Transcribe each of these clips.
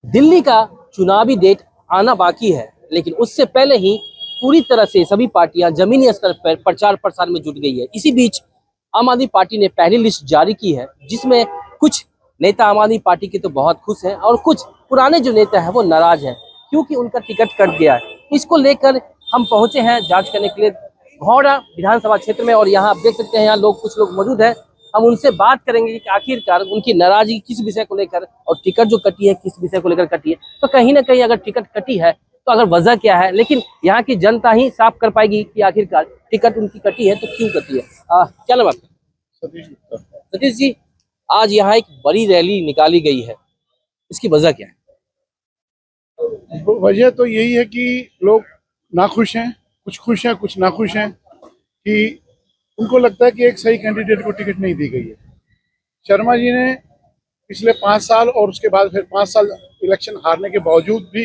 दिल्ली का चुनावी डेट आना बाकी है, लेकिन उससे पहले ही पूरी तरह से सभी पार्टियां जमीनी स्तर पर प्रचार प्रसार में जुट गई है। इसी बीच आम आदमी पार्टी ने पहली लिस्ट जारी की है, जिसमें कुछ नेता आम आदमी पार्टी के तो बहुत खुश हैं और कुछ पुराने जो नेता हैं वो नाराज हैं, क्योंकि उनका टिकट कट गया है। इसको लेकर हम पहुंचे हैं जांच करने के लिए भौरा विधानसभा क्षेत्र में, और यहाँ आप देख सकते हैं यहाँ कुछ लोग मौजूद हैं। हम उनसे बात करेंगे कि आखिरकार उनकी नाराजगी किस विषय को लेकर और टिकट जो कटी है किस विषय को लेकर कटी है। तो कहीं ना कहीं अगर टिकट कटी है तो अगर वजह क्या है, लेकिन यहाँ की जनता ही साफ कर पाएगी कि आखिरकार टिकट उनकी कटी है तो क्यों कटी है। क्या नाम आपका? सतीश गुप्ता। सतीश जी, आज यहाँ एक बड़ी रैली निकाली गई है, इसकी वजह क्या है? वजह तो यही है कि लोग नाखुश हैं, कुछ खुश हैं कुछ नाखुश हैं, कि उनको लगता है कि एक सही कैंडिडेट को टिकट नहीं दी गई है। शर्मा जी ने पिछले 5 साल और उसके बाद फिर 5 साल इलेक्शन हारने के बावजूद भी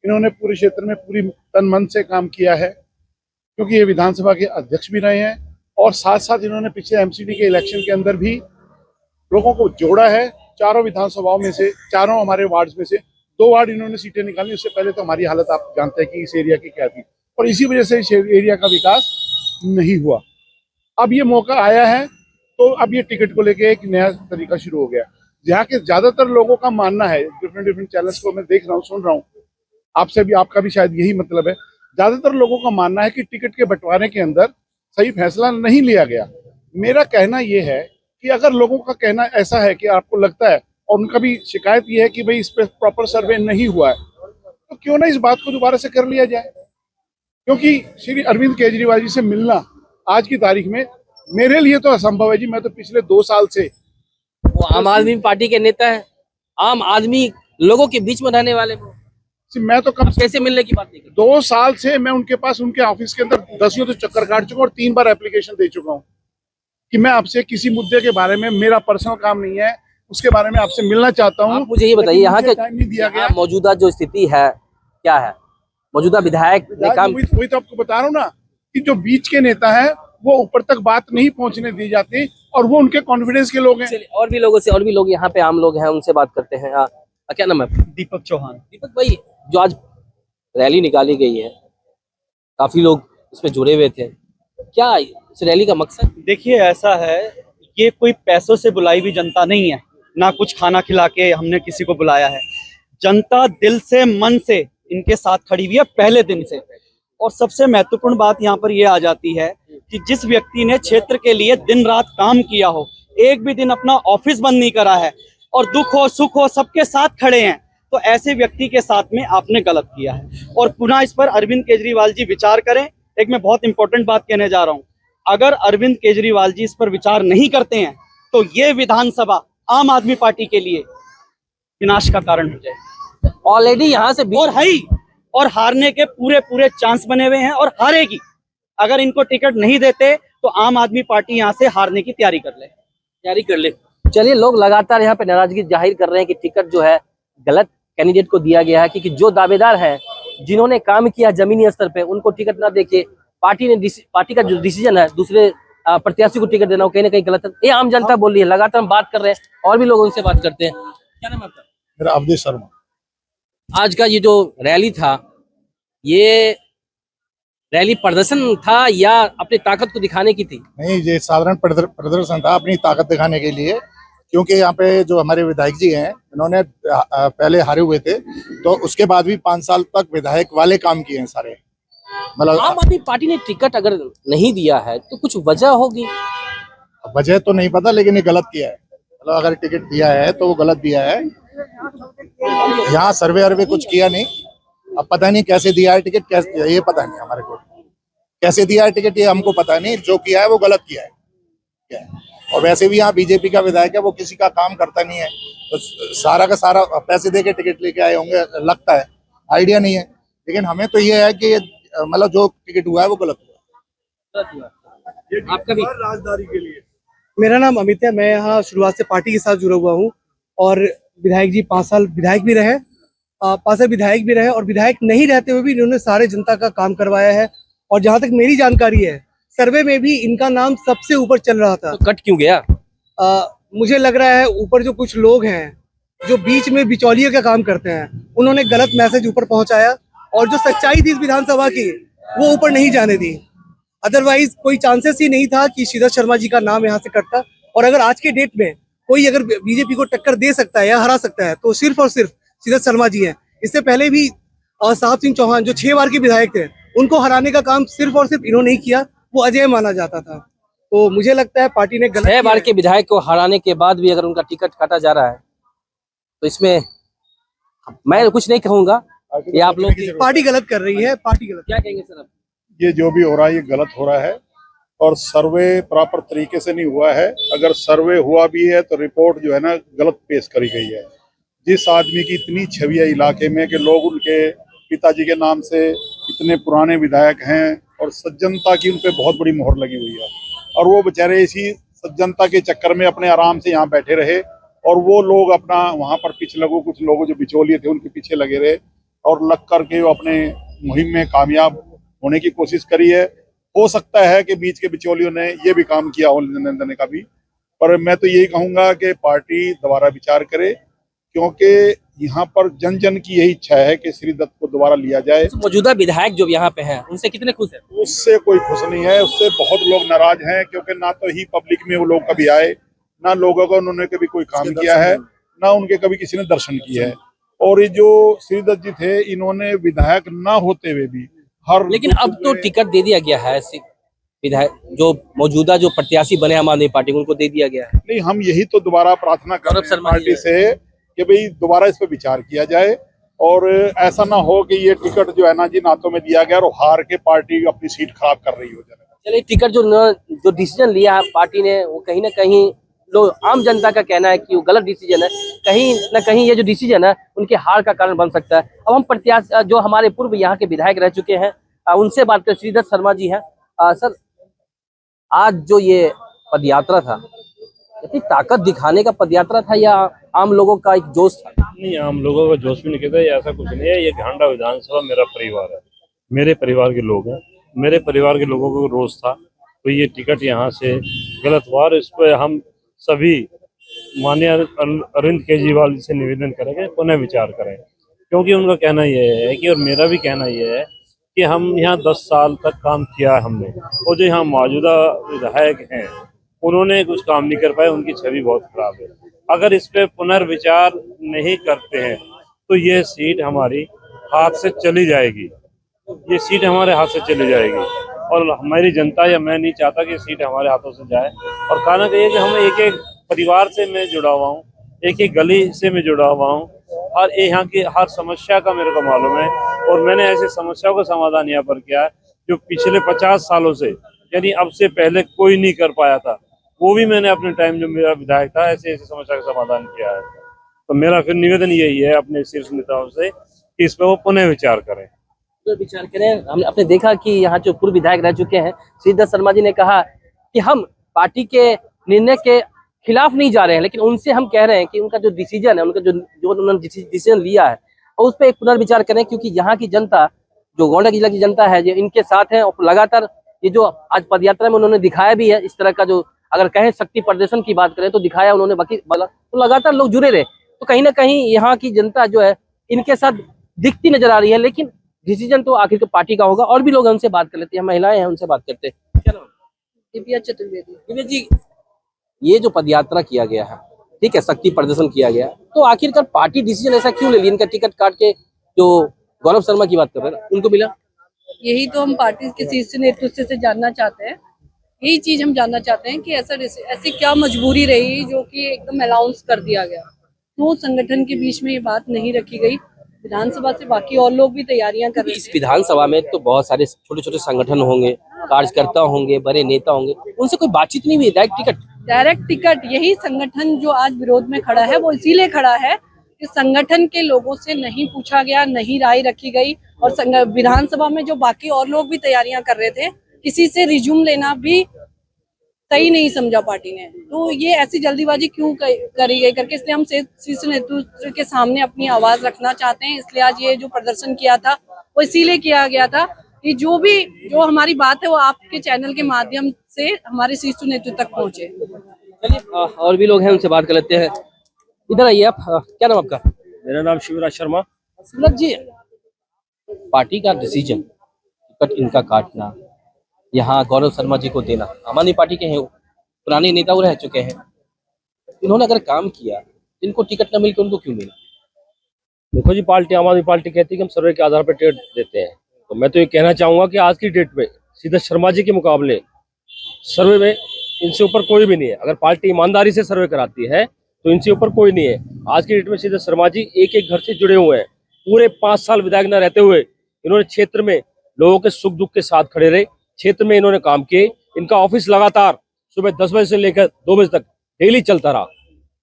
इन्होंने पूरे क्षेत्र में पूरी तन मन से काम किया है, क्योंकि ये विधानसभा के अध्यक्ष भी रहे हैं और साथ साथ इन्होंने पिछले एमसीडी के इलेक्शन के अंदर भी लोगों को जोड़ा है। चारों विधानसभाओं में से, चारों हमारे वार्ड में से 2 वार्ड इन्होंने सीटें निकाली। उससे पहले तो हमारी हालत आप जानते हैं कि इस एरिया की क्या थी, और इसी वजह से इस एरिया का विकास नहीं हुआ। अब ये मौका आया है तो अब ये टिकट को लेके एक नया तरीका शुरू हो गया। यहाँ के ज्यादातर लोगों का मानना है, डिफरेंट चैनल्स को मैं देख रहा हूँ, सुन रहा हूँ, आपसे भी, आपका भी शायद यही मतलब है, ज्यादातर लोगों का मानना है कि टिकट के बंटवारे के अंदर सही फैसला नहीं लिया गया। मेरा कहना यह है कि अगर लोगों का कहना ऐसा है कि आपको लगता है, और उनका भी शिकायत ये है कि भाई इस पर प्रॉपर सर्वे नहीं हुआ है, तो क्यों ना इस बात को दोबारा से कर लिया जाए। क्योंकि श्री अरविंद केजरीवाल जी से मिलना आज की तारीख में मेरे लिए तो असंभव है जी। मैं तो पिछले 2 साल से, वो आम आदमी पार्टी के नेता है, आम आदमी लोगों के बीच में रहने वाले वो, मैं तो कब कैसे मिलने की बात नहीं करता। 2 साल से मैं उनके पास, उनके ऑफिस के अंदर 10 तो चक्कर काट चुका और 3 बार एप्लीकेशन दे चुका हूँ कि मैं आपसे किसी मुद्दे के बारे में, मेरा पर्सनल काम नहीं है, उसके बारे में आपसे मिलना चाहता हूँ। आप मुझे ये बताइए, यहाँ के टाइम नहीं दिया गया। मौजूदा जो स्थिति है क्या है? मौजूदा विधायक ने काम, वही तो आपको बता रहा हूँ ना, कि जो बीच के नेता है वो ऊपर तक बात नहीं पहुंचने दी जाती, और वो उनके कॉन्फिडेंस के लोग हैं। और भी लोगों से, और भी लोग यहाँ पे आम लोग हैं, उनसे बात करते हैं। क्या नाम है? दीपक चौहान। दीपक भाई, जो आज रैली निकाली गई है, काफी लोग इसमें जुड़े हुए थे, क्या इस रैली का मकसद? देखिए, ऐसा है, ये कोई पैसों से बुलाई हुई जनता नहीं है, ना कुछ खाना खिला के हमने किसी को बुलाया है। जनता दिल से, मन से इनके साथ खड़ी हुई है पहले दिन से। और सबसे महत्वपूर्ण बात यहाँ पर ये आ जाती है कि जिस व्यक्ति ने क्षेत्र के लिए दिन रात काम किया हो, एक भी दिन अपना ऑफिस बंद नहीं करा है, और दुख हो सुख हो सबके साथ खड़े हैं, तो ऐसे व्यक्ति के साथ में आपने गलत किया है। और पुनः इस पर अरविंद केजरीवाल जी विचार करें। एक मैं बहुत इंपॉर्टेंट बात कहने जा रहा हूँ, अगर अरविंद केजरीवाल जी इस पर विचार नहीं करते हैं तो ये विधानसभा आम आदमी पार्टी के लिए विनाश का कारण हो जाए। ऑलरेडी यहाँ से और हारने के पूरे चांस बने हुए हैं, और हारेगी। अगर इनको टिकट नहीं देते तो आम आदमी पार्टी यहाँ से हारने की तैयारी कर ले। चलिए, लोग लगातार यहाँ पे नाराजगी जाहिर कर रहे हैं कि टिकट जो है गलत कैंडिडेट को दिया गया है, क्योंकि जो दावेदार हैं, जिन्होंने काम किया जमीनी स्तर पे, उनको टिकट ना देके पार्टी का जो डिसीजन है दूसरे प्रत्याशी को टिकट देना, वो कहीं ना कहीं गलत है। ये आम जनता बोल रही है। लगातार हम बात कर रहे हैं, और भी लोग उनसे बात करते हैं। क्या नाम है आपका? मेरा अवधेश शर्मा। आज का ये जो रैली था, ये रैली प्रदर्शन था या अपनी ताकत को दिखाने की थी? नहीं, ये साधारण प्रदर्शन था अपनी ताकत दिखाने के लिए, क्योंकि यहाँ पे जो हमारे विधायक जी हैं, इन्होंने पहले हारे हुए थे, तो उसके बाद भी 5 साल तक विधायक वाले काम किए हैं सारे। मतलब आम आदमी पार्टी ने टिकट अगर नहीं दिया है तो कुछ वजह होगी। वजह तो नहीं पता, लेकिन ये गलत किया है। मतलब अगर टिकट दिया है तो वो गलत दिया है। यहाँ सर्वे अर्वे कुछ किया नहीं, अब पता नहीं कैसे दिया है टिकट, कैसे, ये पता नहीं हमारे को कैसे दिया है टिकट, ये हमको पता नहीं। जो किया है वो गलत किया है। और वैसे भी यहाँ बीजेपी का विधायक है, वो किसी का काम करता नहीं है, तो सारा का सारा पैसे दे के टिकट लेके आए होंगे, लगता है, आइडिया नहीं है। लेकिन हमें तो ये है कि मतलब जो टिकट हुआ है वो गलत हुआ। आपका भी? राजदारी के लिए मेरा नाम अमित है, मैं यहाँ शुरुआत से पार्टी के साथ जुड़ा हुआ हूँ, और विधायक जी 5 साल विधायक भी रहे, 5 साल विधायक भी रहे, और विधायक नहीं रहते हुए भी इन्होंने सारे जनता का काम करवाया है। और जहाँ तक मेरी जानकारी है, सर्वे में भी इनका नाम सबसे ऊपर चल रहा था। तो कट क्यों गया? मुझे लग रहा है ऊपर जो कुछ लोग हैं जो बीच में बिचौलिए का काम करते हैं, उन्होंने गलत मैसेज ऊपर पहुंचाया और जो सच्चाई थी इस विधानसभा की वो ऊपर नहीं जाने दी। अदरवाइज कोई चांसेस ही नहीं था कि श्रीधर शर्मा जी का नाम यहाँ से कटता। और अगर आज के डेट में कोई अगर बीजेपी को टक्कर दे सकता है या हरा सकता है तो सिर्फ और सिर्फ श्रीधर शर्मा जी हैं। इससे पहले भी साहब सिंह चौहान जो 6 बार के विधायक थे उनको हराने का काम सिर्फ और सिर्फ इन्होंने ही किया, वो अजय माना जाता था। तो मुझे लगता है पार्टी ने गलत 6 बार के विधायक को हराने के बाद भी अगर उनका टिकट काटा जा रहा है तो इसमें मैं कुछ नहीं कहूंगा, ये आप लोग पार्टी गलत कर रही है। पार्टी गलत क्या कहेंगे सर आप? ये जो भी हो रहा है ये गलत हो रहा है और सर्वे प्रॉपर तरीके से नहीं हुआ है। अगर सर्वे हुआ भी है तो रिपोर्ट जो है ना गलत पेश करी गई है। जिस आदमी की इतनी छवि है इलाके में कि लोग उनके पिताजी के नाम से इतने पुराने विधायक हैं और सज्जनता की उन पे बहुत बड़ी मोहर लगी हुई है और वो बेचारे इसी सज्जनता के चक्कर में अपने आराम से यहाँ बैठे रहे और वो लोग अपना वहाँ पर पीछे लगो, कुछ लोग जो बिचौलिए थे उनके पीछे लगे रहे और लग करके वो अपने मुहिम में कामयाब होने की कोशिश करी है। हो सकता है कि बीच के बिचौलियों ने ये भी काम किया हो लेने देने का भी, पर मैं तो यही कहूंगा कि पार्टी दोबारा विचार करे क्योंकि यहाँ पर जन जन की यही इच्छा है कि श्री दत्त को दोबारा लिया जाए। मौजूदा विधायक जो यहाँ पे हैं उनसे कितने खुश हैं? उससे कोई खुश नहीं है, उससे बहुत लोग नाराज हैं क्योंकि ना तो ही पब्लिक में वो लोग कभी आए, ना लोगों को उन्होंने कभी कोई काम किया है, ना उनके कभी किसी ने दर्शन किया है। और ये जो श्रीदत्त जी थे इन्होंने विधायक ना होते हुए भी हर लेकिन अब तो टिकट दे दिया गया है विधायक जो मौजूदा जो प्रत्याशी बने आम आदमी पार्टी उनको दे दिया गया है। नहीं, हम यही तो दोबारा प्रार्थना कर रहे हैं पार्टी से कि भाई दोबारा इस पे विचार किया जाए और ऐसा ना हो कि ये टिकट जो है ना जिन हाथों में दिया गया और हार के पार्टी अपनी सीट खराब कर रही हो जाए। चलिए, टिकट जो डिसीजन लिया है पार्टी ने वो कहीं ना कहीं लोग आम जनता का कहना है कि वो गलत डिसीजन है। कहीं ना कहीं ये जो डिसीजन है उनके हार का कारण बन सकता है। अब हम प्रत्याशी जो हमारे पूर्व यहाँ के विधायक रह चुके हैं उनसे बात करें। श्रीधर शर्मा जी हैं। सर, आज जो ये पदयात्रा था इतनी ताकत दिखाने का पदयात्रा था या आम लोगों का एक जोश था? नहीं, आम लोगों का जोश भी नहीं कहता, ये ऐसा कुछ नहीं है। ये घांडा विधानसभा मेरा परिवार है, मेरे परिवार के लोग हैं, मेरे परिवार के लोगों को रोष था तो ये टिकट यहाँ से गलत हुआ और इस पर हम सभी माननीय अरविंद केजरीवाल जी से निवेदन करेंगे पुनः विचार करें, क्योंकि उनका कहना यह है कि और मेरा भी कहना यह है कि हम यहाँ 10 साल तक काम किया है हमने और जो यहाँ मौजूदा विधायक हैं उन्होंने कुछ काम नहीं कर पाए, उनकी छवि बहुत खराब है। अगर इस पे पुनर्विचार नहीं करते हैं तो ये सीट हमारी हाथ से चली जाएगी, ये सीट हमारे हाथ से चली जाएगी और हमारी जनता या मैं नहीं चाहता कि सीट हमारे हाथों से जाए। और कारण ये है कि हम एक एक परिवार से मैं जुड़ा हुआ हूँ, एक एक गली से मैं जुड़ा हुआ हूँ और यहाँ की हर समस्या का मेरे को मालूम है और मैंने ऐसी समस्याओं का समाधान यहाँ पर किया है जो पिछले 50 सालों से यानी अब से पहले कोई नहीं कर पाया था, वो भी मैंने अपने टाइम जो मेरा विधायक था ऐसे ऐसी समस्या का समाधान किया है। तो मेरा फिर निवेदन यही है अपने शीर्ष नेताओं से कि इस पर वो पुनः विचार करें। तो विचार करें। हमने आपने देखा कि यहाँ जो पूर्व विधायक रह चुके हैं श्रीधर शर्मा जी ने कहा कि हम पार्टी के निर्णय के खिलाफ नहीं जा रहे हैं, लेकिन उनसे हम कह रहे हैं कि उनका जो डिसीजन है, उनका जो उन्होंने डिसीजन लिया है और उस पर एक पुनर्विचार करें, क्योंकि यहाँ की जनता जो गोंडा जिला की जनता है जो इनके साथ है और लगातार ये जो आज पदयात्रा में उन्होंने दिखाया भी है इस तरह का, जो अगर कहें शक्ति प्रदर्शन की बात करें तो दिखाया उन्होंने, बाकी तो लगातार लोग जुड़े रहे। तो कहीं ना कहीं यहाँ की जनता जो है इनके साथ दिखती नजर आ रही है, लेकिन डिसीजन तो आखिर पार्टी का होगा। और भी लोग हैं, उनसे बात कर लेते हैं, महिलाएं हैं उनसे बात करते हैं। क्या नाम? दिव्या चतुर्वेदी। दिव्या जी, ये जो पदयात्रा किया गया है, ठीक है, शक्ति प्रदर्शन किया गया, तो आखिरकार पार्टी डिसीजन ऐसा क्यों ले लिया? इनका टिकट काट के जो गौरव शर्मा की बात कर रहे हैं उनको मिला। यही तो हम पार्टी के शीर्ष नेतृत्व से जानना चाहते हैं, यही चीज हम जानना चाहते हैं कि ऐसी क्या मजबूरी रही जो कि एकदम अनाउंस कर दिया गया। तो संगठन के बीच में ये बात नहीं रखी गई। विधानसभा से बाकी और लोग भी तैयारियां कर रहे इस विधानसभा में तो बहुत सारे छोटे छोटे संगठन होंगे, कार्यकर्ता होंगे, बड़े नेता होंगे, उनसे कोई बातचीत नहीं हुई? डायरेक्ट टिकट यही संगठन जो आज विरोध में खड़ा है वो इसीलिए खड़ा है कि संगठन के लोगों से नहीं पूछा गया, नहीं राय रखी गई और विधानसभा में जो बाकी और लोग भी तैयारियां कर रहे थे किसी से रिज्यूम लेना भी सही नहीं समझा पार्टी ने। तो ये ऐसी जल्दीबाजी क्यों करी गई करके, इसलिए हम शीर्ष नेतृत्व के सामने अपनी आवाज रखना चाहते हैं। इसलिए आज ये जो प्रदर्शन किया था वो इसीलिए किया गया था कि जो हमारी बात है वो आपके चैनल के माध्यम से हमारे शीर्ष नेतृत्व तक पहुंचे। चलिए, और भी लोग हैं, उनसे बात कर लेते हैं। इधर आइए आप। क्या नाम आपका? मेरा नाम शिवराज शर्मा। सूरज जी, पार्टी का डिसीजन टिकट इनका काटना, यहाँ गौरव शर्मा जी को देना, आम आदमी पार्टी के हैं, वो पुराने नेता वो रह चुके हैं, इन्होंने अगर काम किया, इनको टिकट न मिलकर उनको क्यों मिला? देखो जी, पार्टी आम आदमी पार्टी कहती है कि हम सर्वे के आधार पर टिकट देते हैं, तो मैं तो ये कहना चाहूंगा कि आज की डेट में सीधा शर्मा जी के मुकाबले सर्वे में इनसे ऊपर कोई भी नहीं है। अगर पार्टी ईमानदारी से सर्वे कराती है तो इनसे ऊपर कोई नहीं है। आज की डेट में सीधा शर्मा जी एक एक घर से जुड़े हुए हैं। पूरे 5 साल विधायक न रहते हुए इन्होंने क्षेत्र में लोगों के सुख दुख के साथ खड़े रहे, क्षेत्र में इन्होंने काम किए। इनका ऑफिस लगातार सुबह 10 बजे से लेकर 2 बजे तक डेली चलता रहा।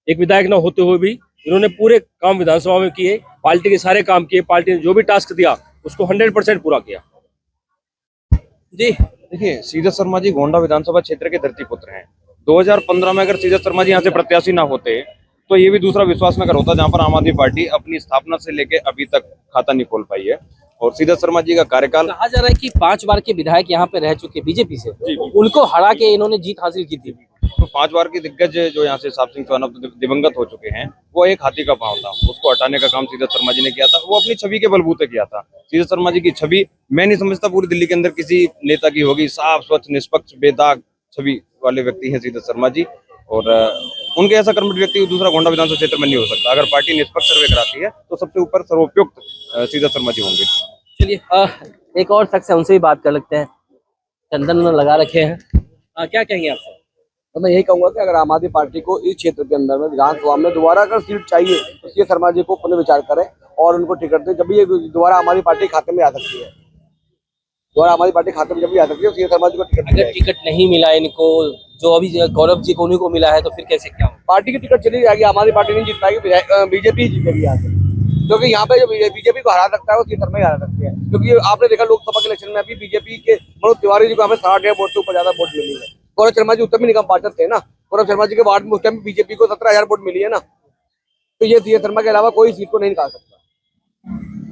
एक विधायक न होते हुए भी इन्होंने पूरे काम विधानसभा में किए, पार्टी के सारे काम किए, पार्टी ने जो भी टास्क दिया उसको 100% पूरा किया। जी, देखिए, सीधे शर्मा जी गोंडा विधानसभा क्षेत्र के धरतीपुत्र हैं। 2015 में अगर सीधे शर्मा जी यहाँ से प्रत्याशी ना होते तो ये भी दूसरा विश्वास नगर होता, जहाँ पर आम आदमी पार्टी अपनी स्थापना से लेके अभी तक खाता नहीं खोल पाई है। और सीधे शर्मा जी का कार्यकाल, कहा जा रहा है कि 5 बार के विधायक यहाँ पे रह चुके बीजेपी से, उनको हरा के इन्होंने जीत हासिल की थी। तो 5 बार के दिग्गज जो यहाँ से साहब सिंह चौहान अब दिवंगत हो चुके हैं, वो एक हाथी का पांव था, उसको हटाने का काम सीधे शर्मा जी ने किया था। वो अपनी छवि के बलबूते किया था। सीधे शर्मा जी की छवि मैं नहीं समझता पूरी दिल्ली के अंदर किसी नेता की होगी। साफ स्वच्छ निष्पक्ष बेदाग छवि वाले व्यक्ति हैं सीधे शर्मा जी, और उनके ऐसा कर्मठ व्यक्ति दूसरा गोंडा विधानसभा क्षेत्र में नहीं हो सकता। अगर पार्टी निष्पक्ष सर्वे कराती है तो सबसे ऊपर सर्वोपयुक्त सीधे शर्मा जी होंगे। चलिए, एक और शख्स है, उनसे भी बात कर लेते हैं। चंदन लगा रखे हैं, क्या कहेंगे आप सर? तो मैं यही कहूंगा कि अगर आम आदमी पार्टी को इस क्षेत्र के अंदर में विधानसभा में दोबारा अगर सीट चाहिए तो सीधे शर्मा जी को पुनर्विचार करें और उनको टिकट दें। जब भी ये दोबारा हमारी पार्टी खाते में आ सकती है, दोबारा हमारी पार्टी खाते में जब भी आ सकती है, सीधे शर्मा जी को टिकट अगर टिकट नहीं मिला इनको, जो अभी गौरव जी को उन्हीं को मिला है, तो फिर कैसे क्या होगा? पार्टी की टिकट चली जाएगी, हमारी पार्टी नहीं जीत पाएगी, बीजेपी जीतेगी यहाँ से। क्योंकि यहाँ पे जो बीजेपी को हरा सकता है वो सीधे शर्मा ही हरा सकते हैं। क्योंकि आपने देखा लोकसभा के इलेक्शन में अभी बीजेपी के मनोज तिवारी जी को हमें 60 वोट से ऊपर ज्यादा वोट मिली है। गौरव शर्मा जी उत्तर में निगम पार्षद थे ना, गौरव शर्मा जी के वार्ड में उस टाइम बीजेपी को 17,000 वोट मिली है ना। तो ये सीधे शर्मा के अलावा कोई सीट को नहीं निकाल सकता।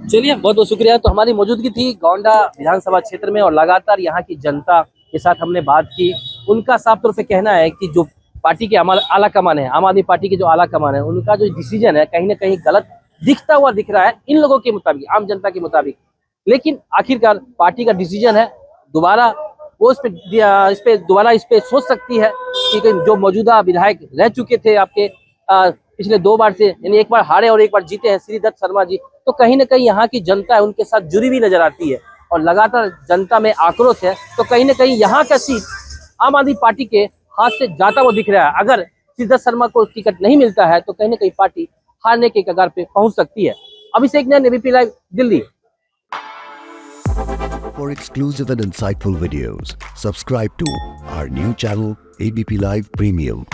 चलिए, बहुत बहुत शुक्रिया। तो हमारी मौजूदगी थी गोंडा विधानसभा क्षेत्र में और लगातार यहाँ की जनता के साथ हमने बात की। उनका साफ तौर पे कहना है कि जो पार्टी के आला कमान है, आम आदमी पार्टी के जो आला कमान है, उनका जो डिसीजन है कहीं ना कहीं गलत दिखता हुआ दिख रहा है इन लोगों के मुताबिक, आम जनता के मुताबिक। लेकिन आखिरकार पार्टी का डिसीजन है, दोबारा वो इस पे सोच सकती है कि जो मौजूदा विधायक रह चुके थे आपके पिछले 2 बार से, यानी एक बार हारे और एक बार जीते हैं श्रीदत्त शर्मा जी, तो कहीं ना कहीं यहाँ की जनता है उनके साथ जुड़ी हुई नजर आती है और लगातार जनता में आक्रोश है। तो कहीं ना कहीं यहाँ का सीट आम आदमी पार्टी के हाथ से जाता हुआ दिख रहा है। अगर श्रीदत्त शर्मा को टिकट नहीं मिलता है तो कहीं ना कहीं पार्टी हारने के कगार पे पहुंच सकती है। Abhishek Nain, ABP live, Delhi. For exclusive and insightful videos, subscribe to our new channel ABP Live Premium.